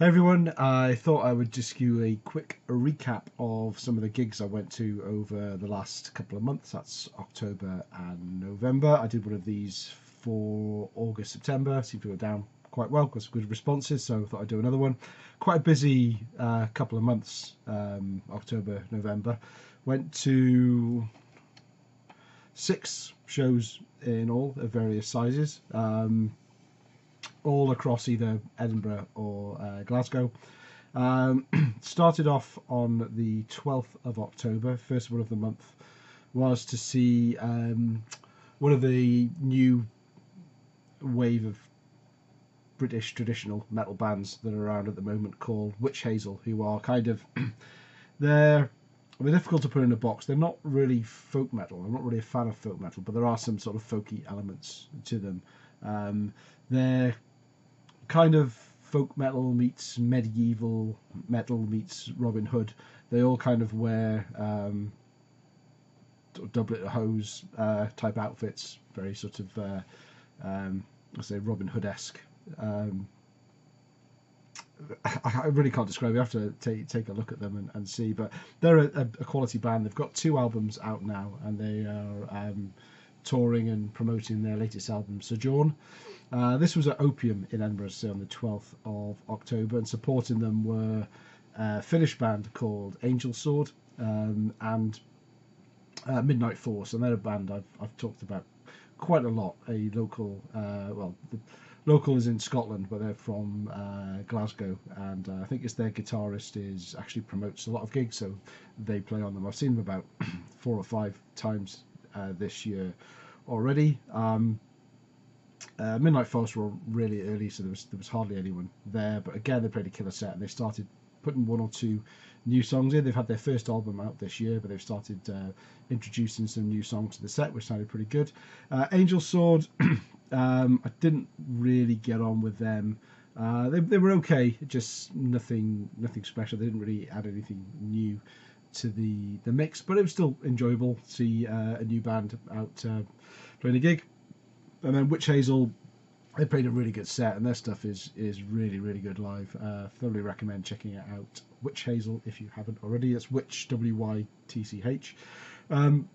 Hey everyone, I thought I would just give you a quick recap of some of the gigs I went to over the last couple of months. That's October and November. I did one of these for August, September. Seemed to go down quite well, got some good responses, so I thought I'd do another one. Quite a busy couple of months, October, November. Went to 6 shows in all of various sizes. All across either Edinburgh or Glasgow. Started off on the 12th of October. First one of the month was to see one of the new wave of British traditional metal bands that are around at the moment called Witch Hazel, who are kind of they're difficult to put in a box. They're not really folk metal. I'm not really a fan of folk metal, but there are some sort of folky elements to them. They're kind of folk metal meets medieval metal meets Robin Hood. They all kind of wear doublet hose type outfits, very sort of I say Robin Hood-esque. I really can't describe it. You have to take a look at them and see, but they're a quality band. They've got 2 albums out now, and they are touring and promoting their latest album, Sojourn. This was at Opium in Edinburgh, so on the 12th of October, and supporting them were a Finnish band called Angel Sword and Midnight Force, and they're a band I've talked about quite a lot. A local, well, the local is in Scotland, but they're from Glasgow, and I think it's their guitarist is actually promotes a lot of gigs, so they play on them. I've seen them about 4 or 5 times this year already. Midnight Force were really early, so there was hardly anyone there, but again they played a killer set, and they started putting 1 or 2 new songs in. They've had their first album out this year, but they've started introducing some new songs to the set, which sounded pretty good. Angel Sword, I didn't really get on with them. They were okay, just nothing special. They didn't really add anything new to the mix, but it was still enjoyable to see a new band out playing a gig. And then Witch Hazel, they played a really good set, and their stuff is really good live. Thoroughly recommend checking it out. Witch Hazel, if you haven't already. It's Witch, WYTCH. I've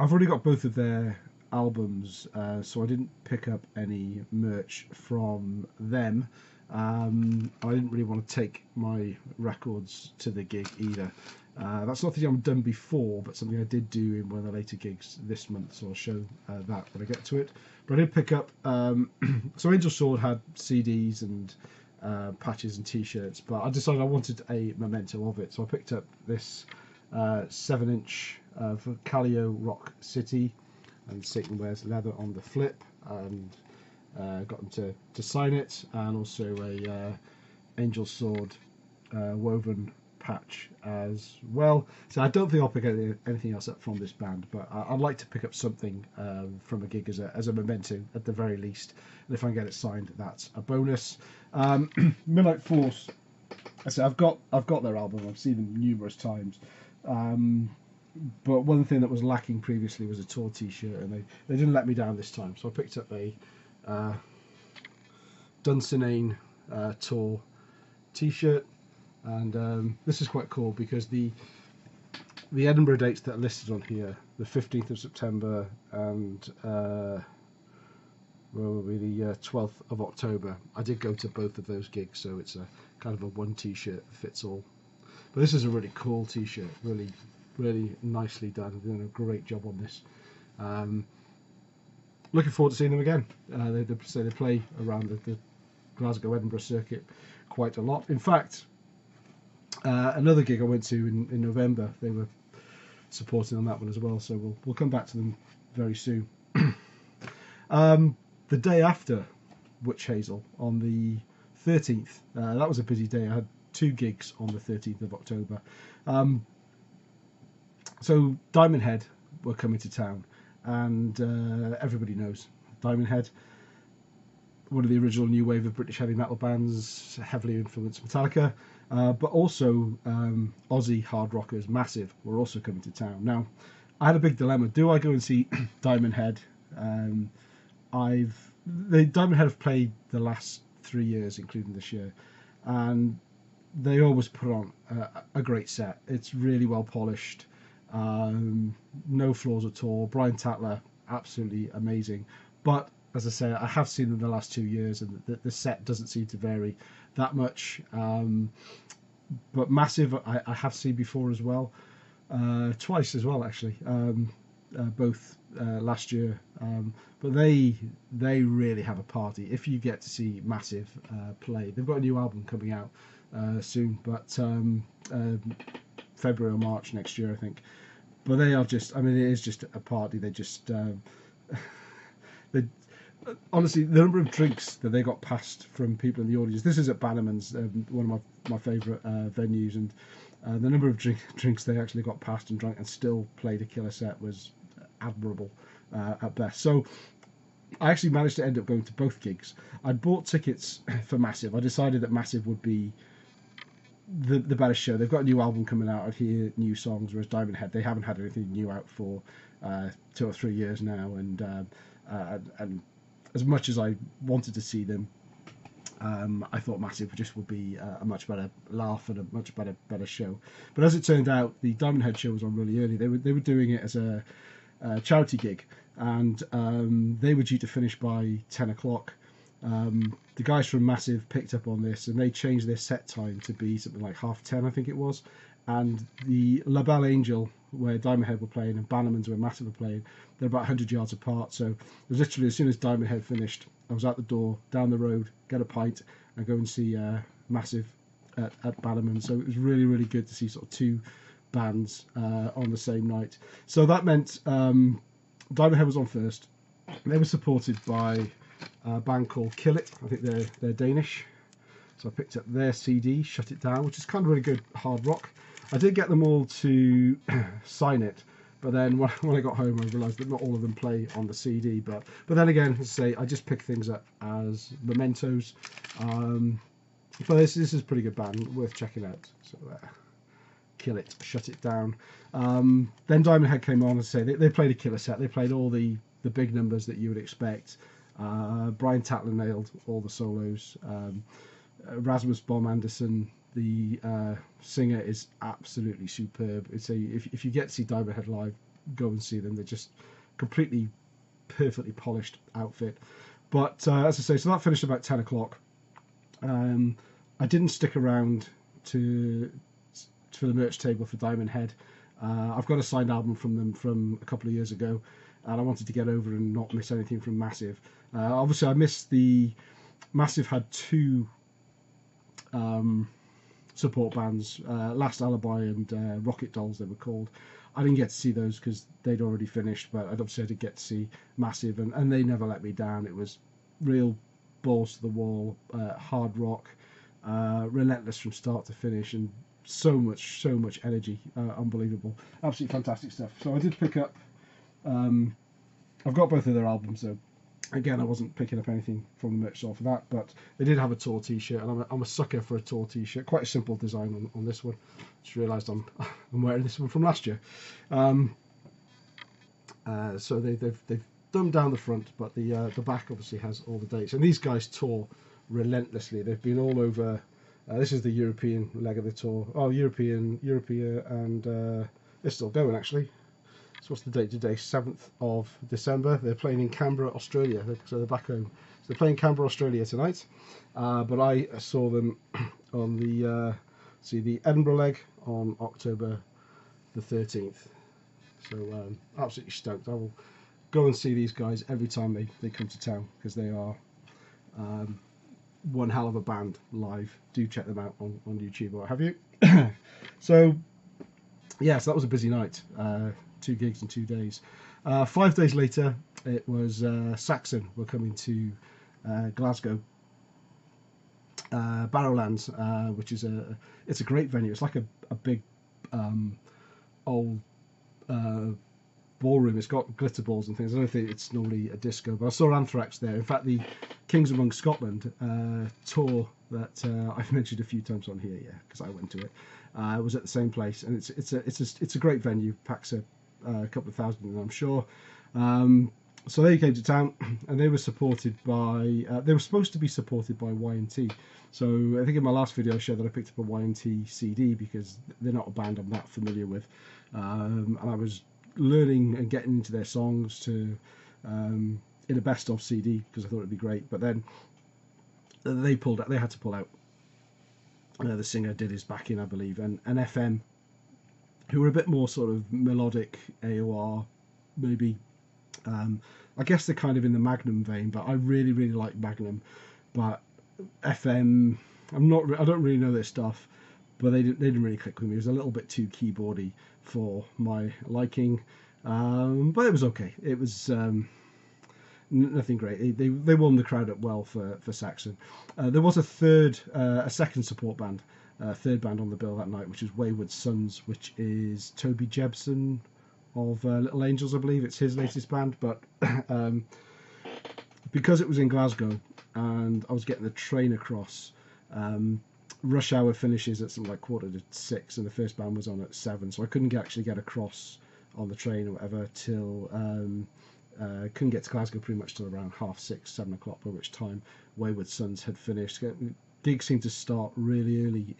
already got both of their albums, so I didn't pick up any merch from them. I didn't really want to take my records to the gig either. That's not something I've done before, but something I did do in one of the later gigs this month, so I'll show that when I get to it. But I did pick up, so Angel Sword had CDs and patches and t-shirts, but I decided I wanted a memento of it, so I picked up this 7-inch for Callio Rock City, and Satan Wears Leather on the flip, and got them to sign it, and also a Angel Sword woven patch as well. So I don't think I'll pick anything else up from this band, but I'd like to pick up something from a gig as a memento at the very least, and if I can get it signed, that's a bonus. Midnight Force, I say I've got their album. I've seen them numerous times, but one thing that was lacking previously was a tour t-shirt, and they didn't let me down this time, so I picked up a Dunsinane tour t-shirt. And this is quite cool because the Edinburgh dates that are listed on here, the 15th of September and will be the 12th of October. I did go to both of those gigs, so it's a kind of a one t-shirt fits all. But this is a really cool t-shirt, really nicely done. They're doing a great job on this. Looking forward to seeing them again. They play around the Glasgow Edinburgh circuit quite a lot. In fact, another gig I went to in November, they were supporting on that one as well, so we'll come back to them very soon. The day after Witch Hazel, on the 13th, that was a busy day. I had 2 gigs on the 13th of October. So Diamond Head were coming to town, and everybody knows Diamond Head, one of the original new wave of British heavy metal bands, heavily influenced Metallica, but also Aussie hard rockers, Massive, were also coming to town. Now, I had a big dilemma. Do I go and see Diamond Head? Diamond Head have played the last 3 years, including this year, and they always put on a great set. It's really well polished, no flaws at all. Brian Tatler, absolutely amazing. But as I say, I have seen them the last 2 years, and the set doesn't seem to vary that much. But Massive, I have seen before as well, twice as well actually, both last year. But they really have a party. If you get to see Massive play, they've got a new album coming out soon, but February or March next year, I think. But they are just, I mean, it is just a party. They just, they, honestly, the number of drinks that they got passed from people in the audience. This is at Bannerman's, one of my favourite venues, and the number of drinks they actually got passed and drank and still played a killer set was admirable at best. So I actually managed to end up going to both gigs. I bought tickets for Massive. I decided that Massive would be the better show. They've got a new album coming out. I'd hear new songs, whereas Diamond Head, they haven't had anything new out for 2 or 3 years now, and as much as I wanted to see them, I thought Massive just would be a much better laugh and a much better show. But as it turned out, the Diamond Head show was on really early. They were doing it as a charity gig, and they were due to finish by 10 o'clock. The guys from Massive picked up on this, and they changed their set time to be something like 10:30, I think it was. And the La Belle Angel, where Diamond Head were playing, and Bannerman's where Massive were playing, they're about 100 yards apart. So it was literally, as soon as Diamond Head finished, I was out the door, down the road, get a pint, and go and see Massive at Bannerman. So it was really, really good to see sort of two bands on the same night. So that meant Diamond Head was on first. They were supported by a band called Kill It. I think they're Danish. So I picked up their CD, Shut It Down, which is kind of really good hard rock. I did get them all to sign it, but then when I got home, I realised that not all of them play on the CD. But then again, as I say, I just pick things up as mementos. But this is a pretty good band, worth checking out. So Kill It, Shut It Down. Then Diamond Head came on, as I say, they played a killer set. They played all the big numbers that you would expect. Brian Tatler nailed all the solos. Rasmus Bohm Anderson, the singer, is absolutely superb. It's if you get to see Diamond Head live, go and see them. They're just completely perfectly polished outfit. But as I say, so that finished about 10 o'clock. I didn't stick around for the merch table for Diamond Head. I've got a signed album from them from a couple of years ago, and I wanted to get over and not miss anything from Massive. Obviously, I missed the Massive had two support bands, Last Alibi and Rocket Dolls, they were called. I didn't get to see those because they'd already finished, but obviously I did get to see Massive, and they never let me down. It was real balls to the wall, hard rock, relentless from start to finish, and so much energy, unbelievable, absolutely fantastic stuff. So I did pick up, I've got both of their albums, so again, I wasn't picking up anything from the merch store for that, but they did have a tour t-shirt, and I'm a sucker for a tour t-shirt. Quite a simple design on this one. Just realised I'm wearing this one from last year. So they've dumbed down the front, but the back obviously has all the dates. And these guys tour relentlessly. They've been all over. This is the European leg of the tour. Oh, European, and they're still going actually. So what's the date today? 7th of December. They're playing in Canberra, Australia. So they're back home. So they're playing Canberra, Australia tonight. But I saw them on the Edinburgh leg on October the 13th. So absolutely stoked. I will go and see these guys every time they come to town, because they are one hell of a band live. Do check them out on YouTube or what have you. So yeah, so that was a busy night. 2 gigs in 2 days. 5 days later, it was SAXON were coming to Glasgow, Barrowlands, which is it's a great venue. It's like a big old ballroom. It's got glitter balls and things. I don't think it's normally a disco, but I saw Anthrax there. In fact, the Kings Among Scotland tour that I've mentioned a few times on here, yeah, because I went to it, was at the same place, and it's a great venue. Packs a couple of thousand, I'm sure. So they came to town, and they were supported by. They were supposed to be supported by Y&T. So I think in my last video I showed that I picked up a Y&T CD because they're not a band I'm that familiar with, and I was learning and getting into their songs to in a best of CD because I thought it'd be great. But then they pulled out. They had to pull out. The singer did his backing, I believe, and FM, who were a bit more sort of melodic AOR, maybe. I guess they're kind of in the Magnum vein, but I really, really like Magnum. But FM, I don't really know their stuff, but they didn't really click with me. It was a little bit too keyboardy for my liking, but it was okay. It was nothing great. They warmed the crowd up well for SAXON. There was a second support band, third band on the bill that night, which was Wayward Sons, which is Toby Jebson of Little Angels, I believe. It's his latest band, but because it was in Glasgow and I was getting the train across, rush hour finishes at something like 6:15, and the first band was on at 7, so I couldn't actually get across on the train or whatever till couldn't get to Glasgow pretty much till around 6:30, 7 o'clock, by which time Wayward Sons had finished. Gigs seem to start really early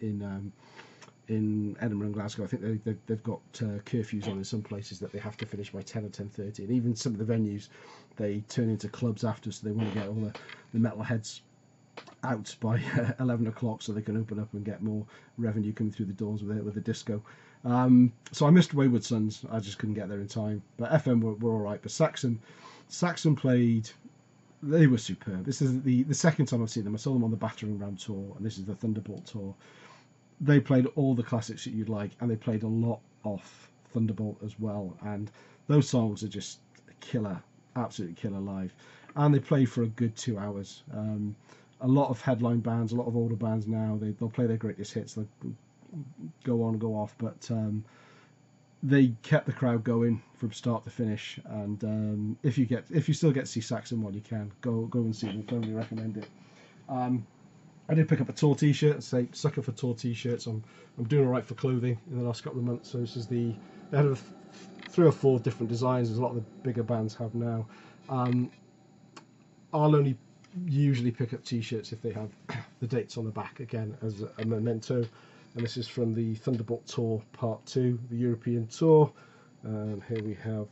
in Edinburgh and Glasgow. I think they've got curfews on in some places that they have to finish by 10 or 10:30, and even some of the venues they turn into clubs after, so they want to get all the metalheads out by 11 o'clock so they can open up and get more revenue coming through the doors with the disco. So I missed Wayward Sons. I just couldn't get there in time. But FM were all right. But Saxon played. They were superb. This is the second time I've seen them. I saw them on the Battering Ram tour, and this is the Thunderbolt tour. They played all the classics that you'd like, and they played a lot off Thunderbolt as well. And those songs are just killer, absolutely killer live. And they played for a good 2 hours. A lot of headline bands, a lot of older bands now, they'll play their greatest hits. They'll go on, go off, but they kept the crowd going from start to finish. And if you still get to see Saxon while you can, go and see them. Totally recommend it. I did pick up a tour T-shirt. Say sucker for tour T-shirts. I'm doing all right for clothing in the last couple of months. So this is they had 3 or 4 different designs, as a lot of the bigger bands have now. I'll only usually pick up T-shirts if they have the dates on the back again as a memento. And this is from the Thunderbolt Tour Part 2, the European Tour. And here we have.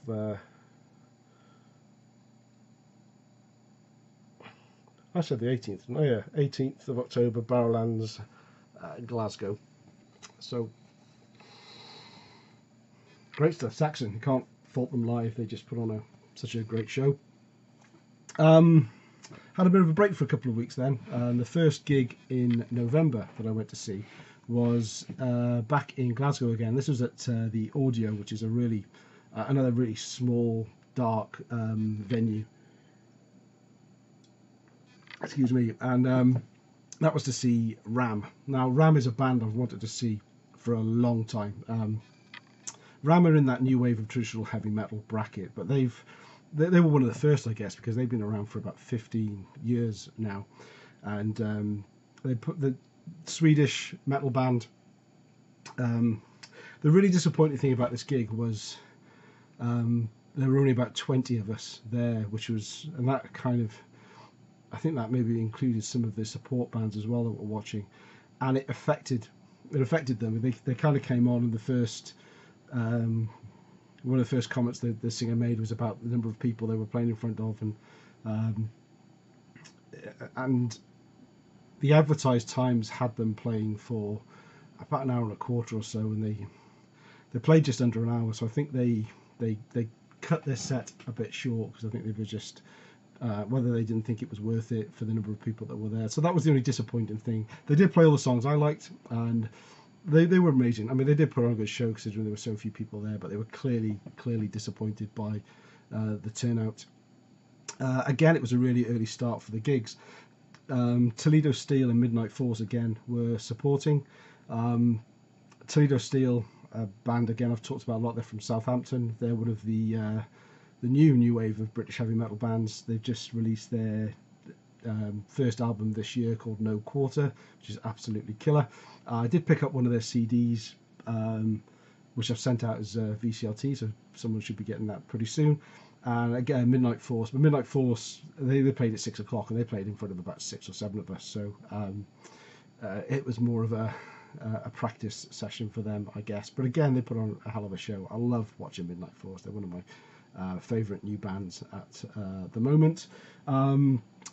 I said the 18th. Oh yeah, 18th of October, Barrowlands, Glasgow. So great stuff. Saxon, you can't fault them live. They just put on such a great show. Had a bit of a break for a couple of weeks then. The first gig in November that I went to see was back in Glasgow again. This was at the Audio, which is another really small, dark venue. Excuse me. And that was to see Ram. Now, Ram is a band I've wanted to see for a long time. Ram are in that new wave of traditional heavy metal bracket, but they were one of the first, I guess, because they've been around for about 15 years now. And they put the Swedish metal band. The really disappointing thing about this gig was there were only about 20 of us there, and that kind of, I think that maybe included some of the support bands as well that were watching, and it affected them. They kind of came on, and the first one of the first comments the singer made was about the number of people they were playing in front of, and the advertised times had them playing for about an hour and a quarter or so, and they played just under an hour. So I think they cut their set a bit short because I think they were just whether they didn't think it was worth it for the number of people that were there. So that was the only disappointing thing. They did play all the songs I liked, and they were amazing. I mean, they did put on a good show considering there were so few people there, but they were clearly disappointed by the turnout. Again, it was a really early start for the gigs. Toledo Steel and Midnight Force again were supporting. Toledo Steel, a band again I've talked about a lot. They're from Southampton. They're one of the new wave of British heavy metal bands. They've just released their first album this year called No Quarter, which is absolutely killer. I did pick up one of their CDs, which I've sent out as VCLT, so someone should be getting that pretty soon. And again, Midnight Force. But Midnight Force, they played at 6 o'clock, and they played in front of about 6 or 7 of us. So it was more of a practice session for them, I guess. But again, they put on a hell of a show. I love watching Midnight Force. They're one of my favourite new bands at the moment.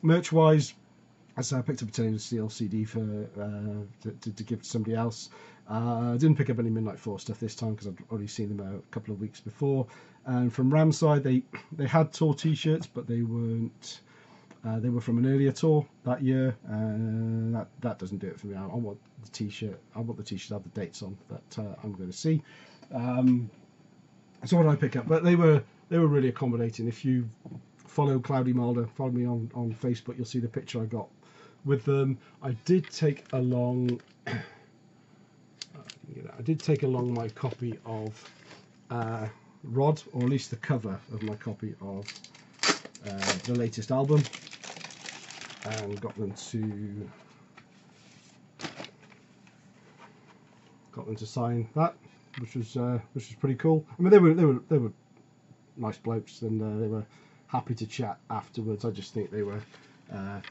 Merch-wise, so I picked up a Taylor Steel CD for to give to somebody else. I didn't pick up any Midnight Force stuff this time because I'd already seen them a couple of weeks before. And from Ramside, they had tour T-shirts, but they weren't. They were from an earlier tour that year, and that doesn't do it for me. I want the T-shirt. I want the T-shirt to have the dates on that I'm going to see. So what did I pick up? But they were really accommodating. If you follow Cloudy Mulder, follow me on Facebook, you'll see the picture I got with them. I did take along. I did take along my copy of Rod, or at least the cover of my copy of the latest album, and got them to sign that, which was pretty cool. I mean, they were nice blokes, and they were happy to chat afterwards. I just think they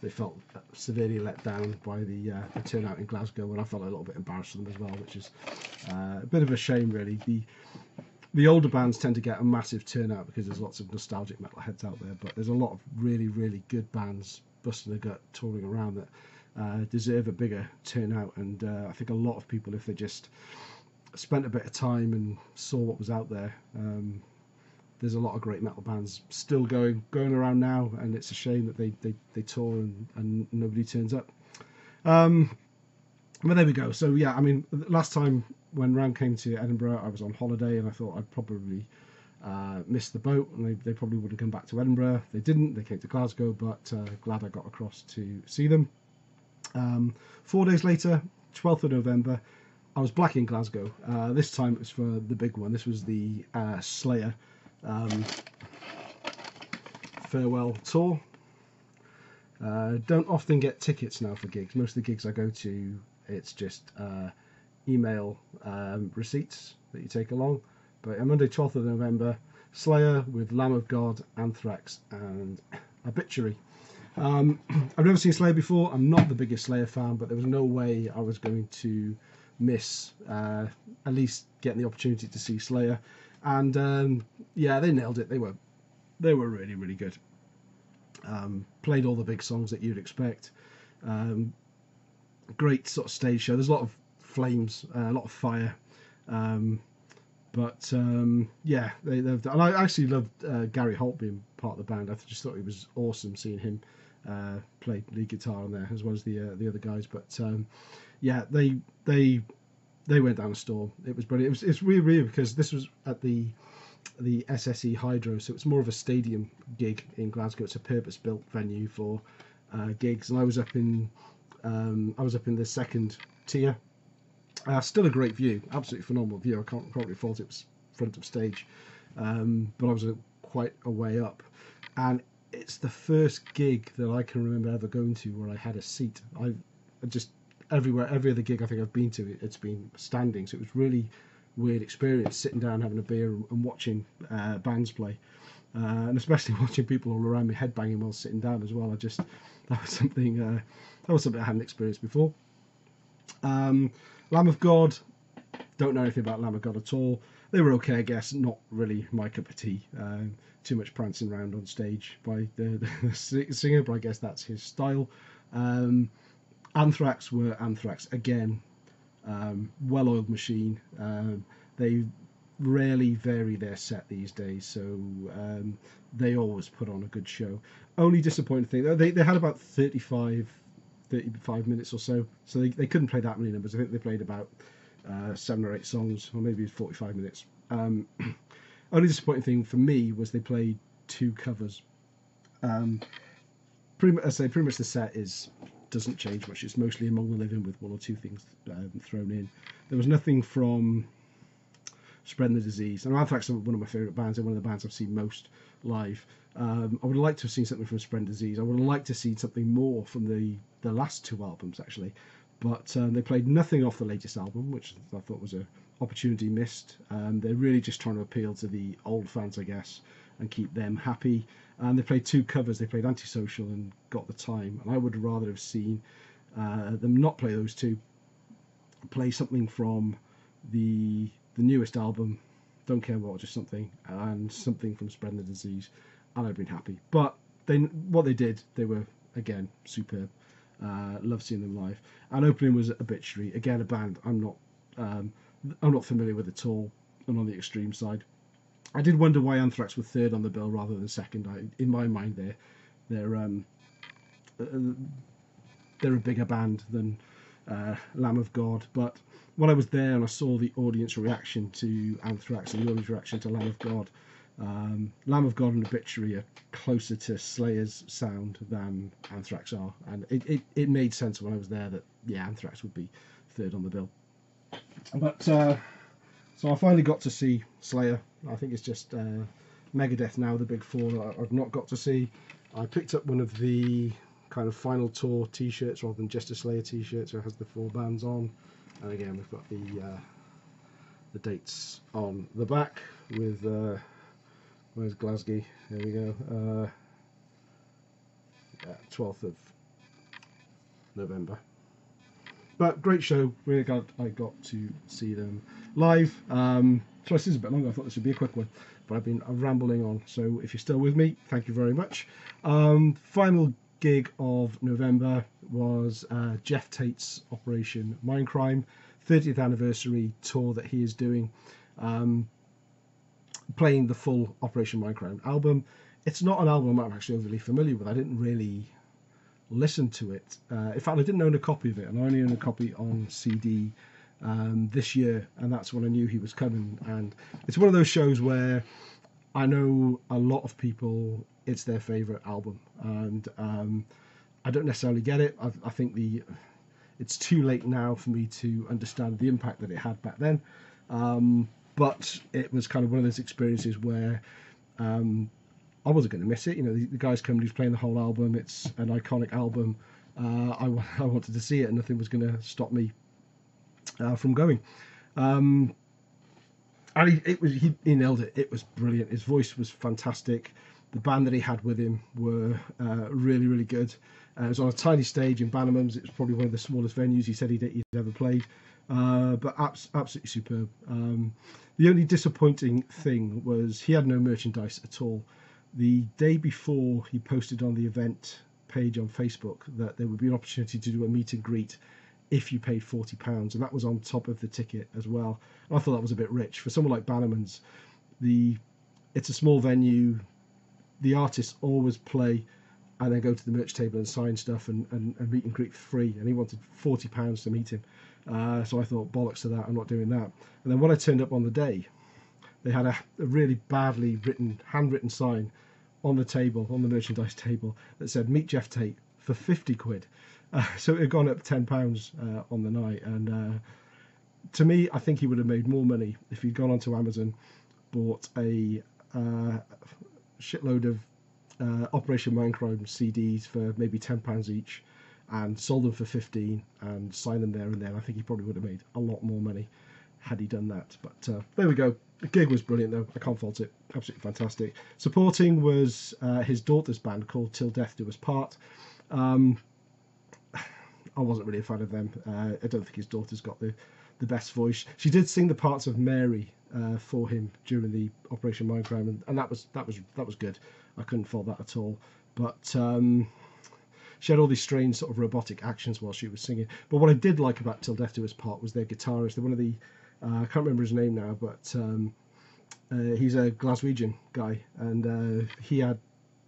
felt severely let down by the turnout in Glasgow, and I felt a little bit embarrassed for them as well, which is a bit of a shame, really. The older bands tend to get a massive turnout because there's lots of nostalgic metalheads out there, but there's a lot of really, really good bands busting their gut touring around that deserve a bigger turnout. And I think a lot of people, if they just spent a bit of time and saw what was out there, there's a lot of great metal bands still going around now, and it's a shame that they tour and nobody turns up. But there we go. So yeah, I mean, last time when Ram came to Edinburgh, I was on holiday, and I thought I'd probably miss the boat, and they probably wouldn't come back to Edinburgh. They didn't. They came to Glasgow, but glad I got across to see them. 4 days later, 12th of November, I was back in Glasgow. This time it was for the big one. This was the Slayer farewell tour. Don't often get tickets now for gigs. Most of the gigs I go to, it's just email receipts that you take along. But on Monday 12th of November, Slayer with Lamb of God, Anthrax and Obituary. I've never seen Slayer before. I'm not the biggest Slayer fan, but there was no way I was going to miss at least getting the opportunity to see Slayer. And yeah, they nailed it. They were really, really good. Played all the big songs that you'd expect. Great sort of stage show. There's a lot of flames, a lot of fire. But yeah, they've done. And I actually loved Gary Holt being part of the band. I just thought it was awesome seeing him play lead guitar on there, as well as the other guys. But yeah, they went down a storm. It was brilliant. It's really weird because this was at the SSE Hydro, so it's more of a stadium gig in Glasgow. It's a purpose-built venue for gigs, and I was up in the second tier. Still a great view, absolutely phenomenal view. I can't really fault it. It was front of stage, but I was quite a way up, and it's the first gig that I can remember ever going to where I had a seat. I just every other gig I think I've been to, it's been standing, so it was really weird experience sitting down having a beer and watching bands play, and especially watching people all around me headbanging while sitting down as well. That was something I hadn't experienced before. Lamb of God, don't know anything about Lamb of God at all. They were okay, I guess, not really my cup of tea. Too much prancing around on stage by the singer, but I guess that's his style. Anthrax were Anthrax again. Well-oiled machine. They rarely vary their set these days, so they always put on a good show. Only disappointing thing, they had about 35 minutes or so they couldn't play that many numbers. I think they played about 7 or 8 songs, or maybe 45 minutes. Only disappointing thing for me was they played 2 covers. Pretty much the set doesn't change much. It's mostly Among the Living with 1 or 2 things thrown in. There was nothing from Spreading the Disease. And Anthrax are one of my favourite bands. They're one of the bands I've seen most live. I would have liked to have seen something from Spreading the Disease. I would have liked to see something more from the last 2 albums, actually. But they played nothing off the latest album, which I thought was an opportunity missed. They're really just trying to appeal to the old fans, I guess. and keep them happy. And they played 2 covers. They played Antisocial and Got the Time. And I would rather have seen them not play those 2, play something from the newest album, Don't Care What, just something, and something from Spreading the Disease, and I'd been happy. But what they did, they were, again, superb. Love seeing them live. And opening was Obituary, again a band I'm not familiar with at all, and on the extreme side. I did wonder why Anthrax were 3rd on the bill rather than 2nd. In my mind, they're a bigger band than Lamb of God. But when I was there and I saw the audience reaction to Anthrax and the audience reaction to Lamb of God, Lamb of God and Obituary are closer to Slayer's sound than Anthrax are, and it made sense when I was there that Anthrax would be 3rd on the bill. But so I finally got to see Slayer. I think it's just Megadeth now, the big 4 that I've not got to see. I picked up one of the kind of final tour t-shirts rather than just a Slayer t-shirt, so it has the 4 bands on, and again we've got the dates on the back with where's Glasgow? There we go. 12th of November. But great show. Really glad I got to see them live. So this is a bit longer. I thought this would be a quick one, but I've been rambling on. So if you're still with me, thank you very much. Final gig of November was Jeff Tate's Operation Mindcrime 30th anniversary tour that he is doing. Playing the full Operation Mindcrime album. It's not an album I'm actually overly familiar with. I didn't really listen to it. In fact, I didn't own a copy of it, and I only owned a copy on CD this year, and that's when I knew he was coming. And it's one of those shows where I know a lot of people, it's their favourite album, and I don't necessarily get it. I think it's too late now for me to understand the impact that it had back then. But it was kind of one of those experiences where I wasn't going to miss it. You know, the guy's coming, he's playing the whole album. It's an iconic album. I wanted to see it, and nothing was going to stop me from going. And he nailed it. It was brilliant. His voice was fantastic. The band that he had with him were really, really good. It was on a tiny stage in Bannerman's. It was probably one of the smallest venues he said he'd ever played. But absolutely superb. The only disappointing thing was he had no merchandise at all. The day before, he posted on the event page on Facebook that there would be an opportunity to do a meet and greet if you paid £40, and that was on top of the ticket as well. And I thought that was a bit rich for someone like Bannerman's. It's a small venue. The artists always play and then go to the merch table and sign stuff and meet and greet for free, and he wanted £40 to meet him. So I thought, bollocks to that, I'm not doing that. And then when I turned up on the day, they had a really badly handwritten sign on the table, on the merchandise table, that said, meet Jeff Tate for 50 quid. So it had gone up £10 on the night. And to me, I think he would have made more money if he'd gone onto Amazon, bought a shitload of Operation Mindcrime CDs for maybe £10 each, and sold them for 15 and signed them there and then. I think he probably would have made a lot more money had he done that. But there we go. The gig was brilliant though. I can't fault it. Absolutely fantastic. Supporting was his daughter's band called Till Death Do Us Part. I wasn't really a fan of them. I don't think his daughter's got the best voice. She did sing the parts of Mary for him during the Operation Mindcrime, and that was good. I couldn't fault that at all. But she had all these strange sort of robotic actions while she was singing. But what I did like about Till Death Do Us Part was their guitarist. They're one of the I can't remember his name now, but he's a Glaswegian guy, and he had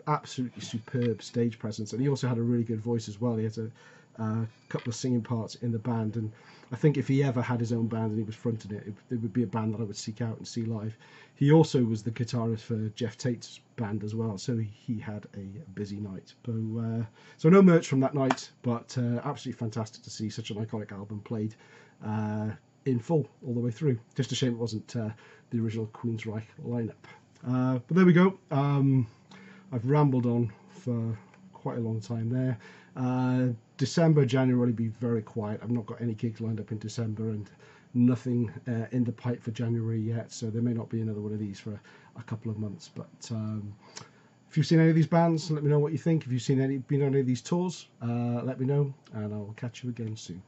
absolutely superb stage presence, and he also had a really good voice as well. He had a couple of singing parts in the band, and I think if he ever had his own band and he was fronting it, it would be a band that I would seek out and see live. He also was the guitarist for Jeff Tate's band as well, so he had a busy night. So no merch from that night, but absolutely fantastic to see such an iconic album played in full all the way through. Just a shame it wasn't the original Queensryche lineup. But there we go. I've rambled on for quite a long time there. December, January will be very quiet. I've not got any gigs lined up in December, and nothing in the pipe for January yet, so there may not be another one of these for a couple of months. But if you've seen any of these bands, let me know what you think. If you've been on any of these tours, let me know, and I'll catch you again soon.